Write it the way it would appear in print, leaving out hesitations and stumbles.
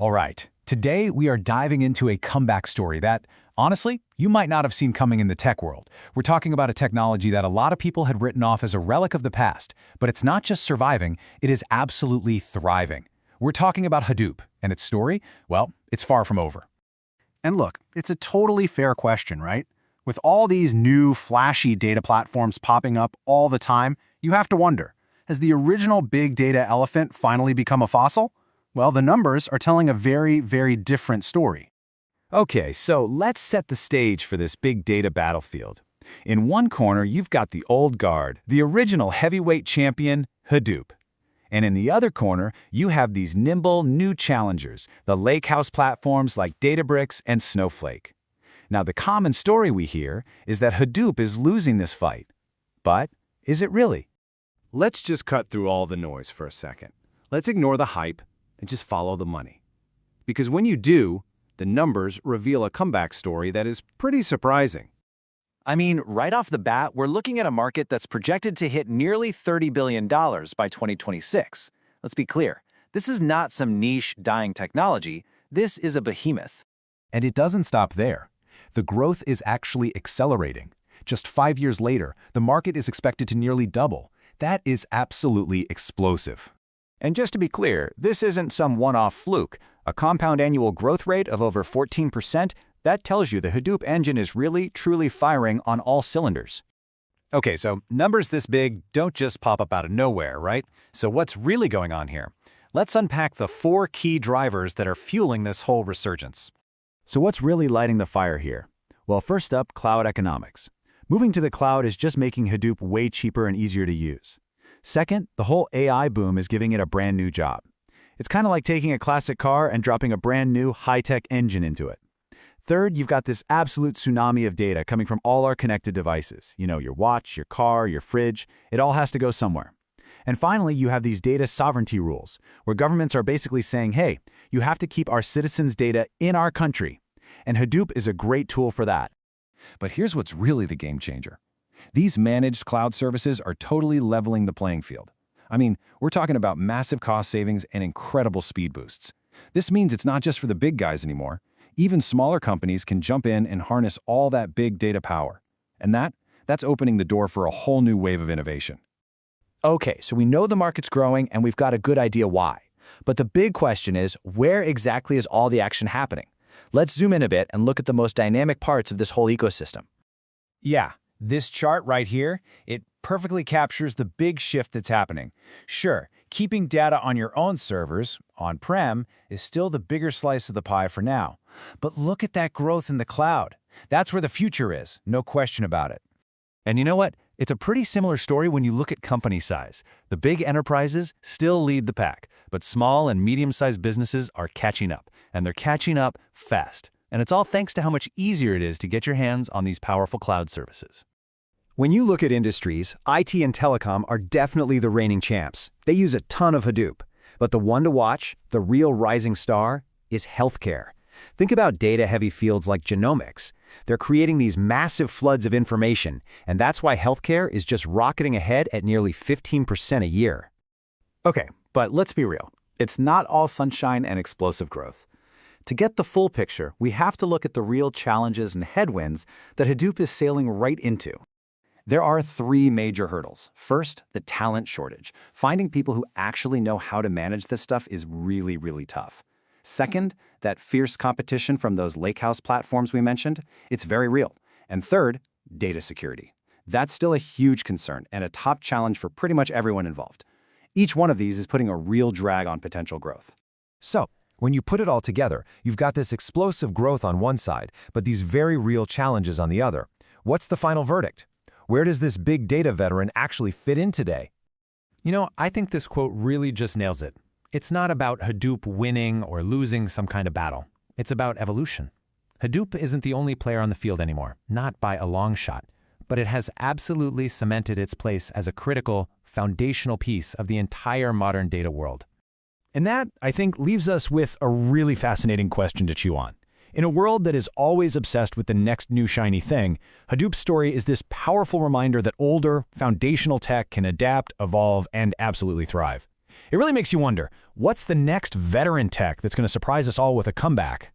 All right, today we are diving into a comeback story that, honestly, you might not have seen coming in the tech world. We're talking about a technology that a lot of people had written off as a relic of the past, but it's not just surviving, it is absolutely thriving. We're talking about Hadoop, and its story, well, it's far from over. And look, it's a totally fair question, right? With all these new, flashy data platforms popping up all the time, you have to wonder, has the original big data elephant finally become a fossil? Well, the numbers are telling a very, very different story. Okay, so let's set the stage for this big data battlefield. In one corner, you've got the old guard, the original heavyweight champion, Hadoop. And in the other corner, you have these nimble, new challengers, the lakehouse platforms like Databricks and Snowflake. Now, the common story we hear is that Hadoop is losing this fight. But is it really? Let's just cut through all the noise for a second. Let's ignore the hype and just follow the money. Because when you do, the numbers reveal a comeback story that is pretty surprising. I mean, right off the bat, we're looking at a market that's projected to hit nearly $30 billion by 2026. Let's be clear, this is not some niche, dying technology. This is a behemoth. And it doesn't stop there. The growth is actually accelerating. Just 5 years later, the market is expected to nearly double. That is absolutely explosive. And just to be clear, this isn't some one-off fluke. A compound annual growth rate of over 14%, that tells you the Hadoop engine is really, truly firing on all cylinders. Okay, so numbers this big don't just pop up out of nowhere, right? So what's really going on here? Let's unpack the 4 key drivers that are fueling this whole resurgence. So what's really lighting the fire here? Well, first up, cloud economics. Moving to the cloud is just making Hadoop way cheaper and easier to use. Second, the whole AI boom is giving it a brand new job. It's kind of like taking a classic car and dropping a brand new high-tech engine into it. Third, you've got this absolute tsunami of data coming from all our connected devices. You know, your watch, your car, your fridge, it all has to go somewhere. And finally, you have these data sovereignty rules, where governments are basically saying, hey, you have to keep our citizens' data in our country. And Hadoop is a great tool for that. But here's what's really the game changer. These managed cloud services are totally leveling the playing field. I mean, we're talking about massive cost savings and incredible speed boosts. This means it's not just for the big guys anymore. Even smaller companies can jump in and harness all that big data power. And that's opening the door for a whole new wave of innovation. Okay, so we know the market's growing and we've got a good idea why. But the big question is, where exactly is all the action happening? Let's zoom in a bit and look at the most dynamic parts of this whole ecosystem. Yeah, this chart right here, it perfectly captures the big shift that's happening. Sure, keeping data on your own servers, on-prem, is still the bigger slice of the pie for now. But look at that growth in the cloud. That's where the future is, no question about it. And you know what? It's a pretty similar story when you look at company size. The big enterprises still lead the pack, but small and medium-sized businesses are catching up, and they're catching up fast. And it's all thanks to how much easier it is to get your hands on these powerful cloud services. When you look at industries, IT and telecom are definitely the reigning champs. They use a ton of Hadoop. But the one to watch, the real rising star, is healthcare. Think about data-heavy fields like genomics. They're creating these massive floods of information, and that's why healthcare is just rocketing ahead at nearly 15% a year. Okay, but let's be real. It's not all sunshine and explosive growth. To get the full picture, we have to look at the real challenges and headwinds that Hadoop is sailing right into. There are 3 major hurdles. First, the talent shortage. Finding people who actually know how to manage this stuff is really, really tough. Second, that fierce competition from those lakehouse platforms we mentioned, it's very real. And third, data security. That's still a huge concern and a top challenge for pretty much everyone involved. Each one of these is putting a real drag on potential growth. So, when you put it all together, you've got this explosive growth on one side, but these very real challenges on the other. What's the final verdict? Where does this big data veteran actually fit in today? You know, I think this quote really just nails it. It's not about Hadoop winning or losing some kind of battle. It's about evolution. Hadoop isn't the only player on the field anymore, not by a long shot, but it has absolutely cemented its place as a critical, foundational piece of the entire modern data world. And that, I think, leaves us with a really fascinating question to chew on. In a world that is always obsessed with the next new shiny thing, Hadoop's story is this powerful reminder that older, foundational tech can adapt, evolve, and absolutely thrive. It really makes you wonder, what's the next veteran tech that's going to surprise us all with a comeback?